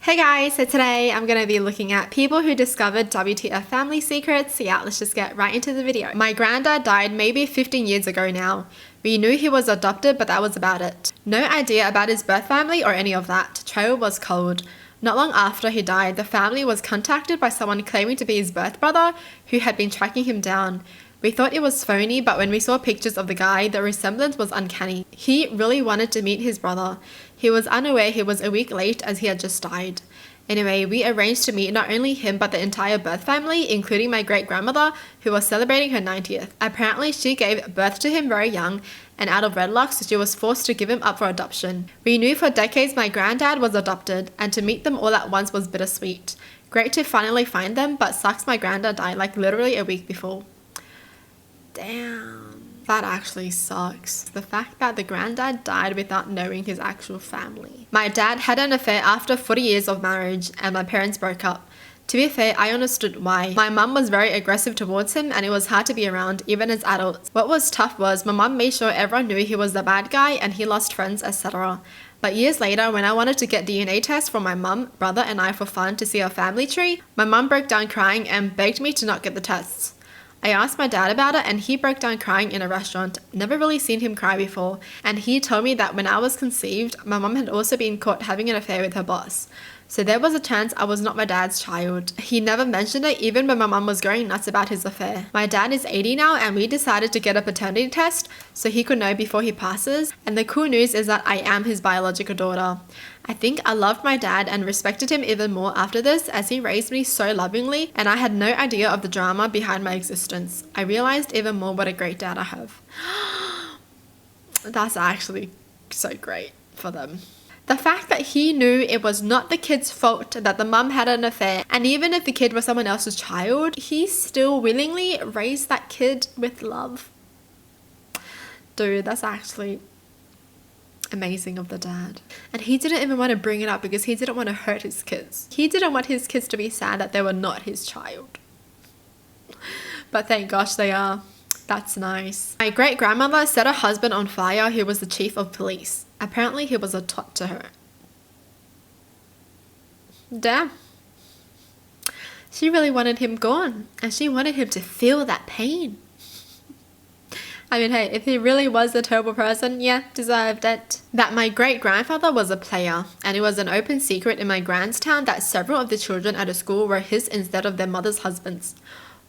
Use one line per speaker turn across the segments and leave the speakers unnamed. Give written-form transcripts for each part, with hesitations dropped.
Hey guys, so today I'm going to be looking at people who discovered WTF family secrets. Yeah, let's just get right into the video. My granddad died maybe 15 years ago now. We knew he was adopted, but that was about it. No idea about his birth family or any of that. Trail was cold. Not long after he died, the family was contacted by someone claiming to be his birth brother who had been tracking him down. We thought it was phony, but when we saw pictures of the guy, the resemblance was uncanny. He really wanted to meet his brother. He was unaware he was a week late as he had just died. Anyway, we arranged to meet not only him but the entire birth family, including my great-grandmother, who was celebrating her 90th. Apparently, she gave birth to him very young, and out of wedlock, so she was forced to give him up for adoption. We knew for decades my granddad was adopted, and to meet them all at once was bittersweet. Great to finally find them, but sucks my granddad died like literally a week before. Damn. That actually sucks. The fact that the granddad died without knowing his actual family. My dad had an affair after 40 years of marriage and my parents broke up. To be fair, I understood why. My mum was very aggressive towards him and it was hard to be around, even as adults. What was tough was my mum made sure everyone knew he was the bad guy and he lost friends, etc. But years later, when I wanted to get DNA tests from my mum, brother and I for fun to see our family tree, my mum broke down crying and begged me to not get the tests. I asked my dad about it and he broke down crying in a restaurant. Never really seen him cry before, and he told me that when I was conceived, my mum had also been caught having an affair with her boss. So there was a chance I was not my dad's child. He never mentioned it even when my mum was going nuts about his affair. My dad is 80 now and we decided to get a paternity test so he could know before he passes, and the cool news is that I am his biological daughter. I think I loved my dad and respected him even more after this as he raised me so lovingly and I had no idea of the drama behind my existence. I realized even more what a great dad I have. That's actually so great for them. The fact that he knew it was not the kid's fault that the mum had an affair, and even if the kid was someone else's child, he still willingly raised that kid with love. Dude, that's actually amazing of the dad. And he didn't even want to bring it up because he didn't want to hurt his kids. He didn't want his kids to be sad that they were not his child. But thank gosh they are. That's nice. My great-grandmother set her husband on fire who was the chief of police. Apparently he was a tot to her. Damn. She really wanted him gone and she wanted him to feel that pain. I mean, hey, if he really was a terrible person, yeah, deserved it. That my great-grandfather was a player, and it was an open secret in my grand's town that several of the children at a school were his instead of their mother's husbands.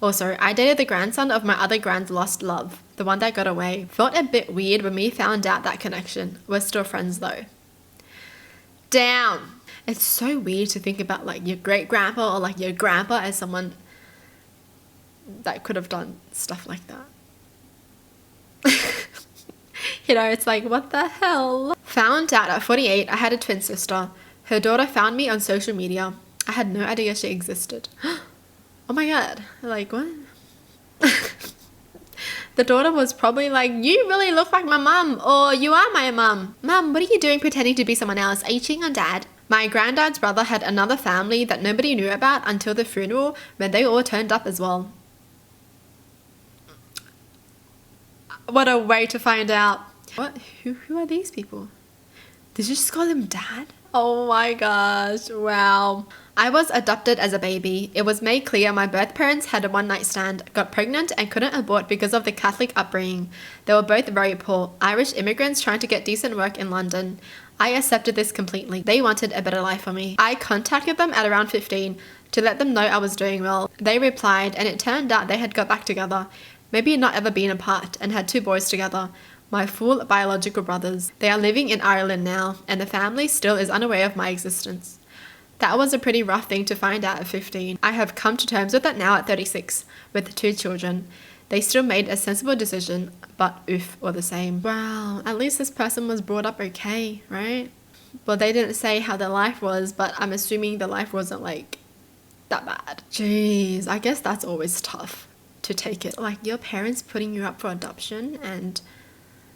Also, I dated the grandson of my other grand's lost love, the one that got away. Felt a bit weird when we found out that connection. We're still friends though. Damn! It's so weird to think about like your great-grandpa or like your grandpa as someone that could have done stuff like that. You know, it's like, what the hell? Found out at 48 I had a twin sister. Her daughter found me on social media. I had no idea she existed. Oh my god, like what? The daughter was probably like, you really look like my mum, or you are my mum. Mum, what are you doing pretending to be someone else? Are you cheating on dad? My granddad's brother had another family that nobody knew about until the funeral when they all turned up as well. What a way to find out. What? Who are these people? Did you just call them dad? Oh my gosh, wow. I was adopted as a baby. It was made clear my birth parents had a one-night stand, got pregnant and couldn't abort because of the Catholic upbringing. They were both very poor, Irish immigrants trying to get decent work in London. I accepted this completely. They wanted a better life for me. I contacted them at around 15 to let them know I was doing well. They replied and it turned out they had got back together. Maybe not ever been apart and had 2 boys together. My full biological brothers. They are living in Ireland now and the family still is unaware of my existence. That was a pretty rough thing to find out at 15. I have come to terms with it now at 36, with 2 children. They still made a sensible decision, but oof, all the same. Wow, at least this person was brought up okay, right? Well, they didn't say how their life was, but I'm assuming the life wasn't like that bad. Jeez, I guess that's always tough to take it. Like your parents putting you up for adoption and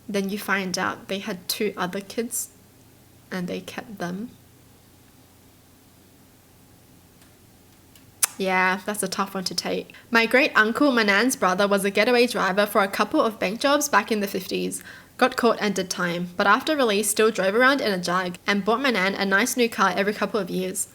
then you find out they had 2 other kids and they kept them. Yeah, that's a tough one to take. My great uncle, my nan's brother, was a getaway driver for a couple of bank jobs back in the 50s. Got caught and did time, but after release still drove around in a Jag and bought my nan a nice new car every couple of years.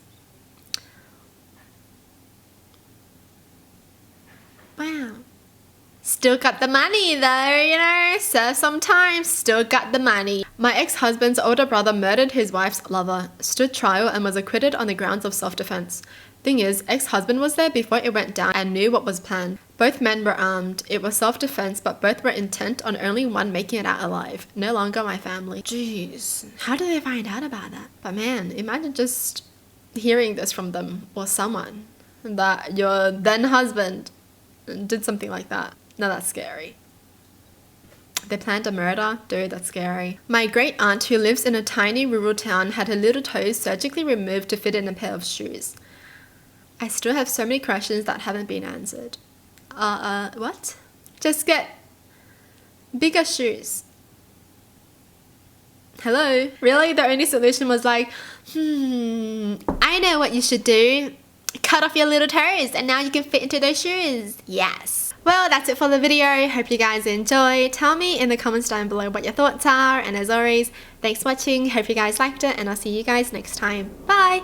still got the money though, you know, serve some time, still got the money. My ex-husband's older brother murdered his wife's lover, stood trial and was acquitted on the grounds of self-defense. Thing is, ex-husband was there before it went down and knew what was planned. Both men were armed. It was self-defense, but both were intent on only one making it out alive. No longer my family. Jeez, how did they find out about that? But man, imagine just hearing this from them or someone, that your then husband did something like that. Now that's scary. They planned a murder? Dude, that's scary. My great aunt, who lives in a tiny rural town, had her little toes surgically removed to fit in a pair of shoes. I still have so many questions that haven't been answered. What? Just get bigger shoes. Hello? Really? The only solution was like, I know what you should do. Cut off your little toes and now you can fit into those shoes. Yes. Well, that's it for the video. Hope you guys enjoy. Tell me in the comments down below what your thoughts are. And as always, thanks for watching. Hope you guys liked it and I'll see you guys next time. Bye!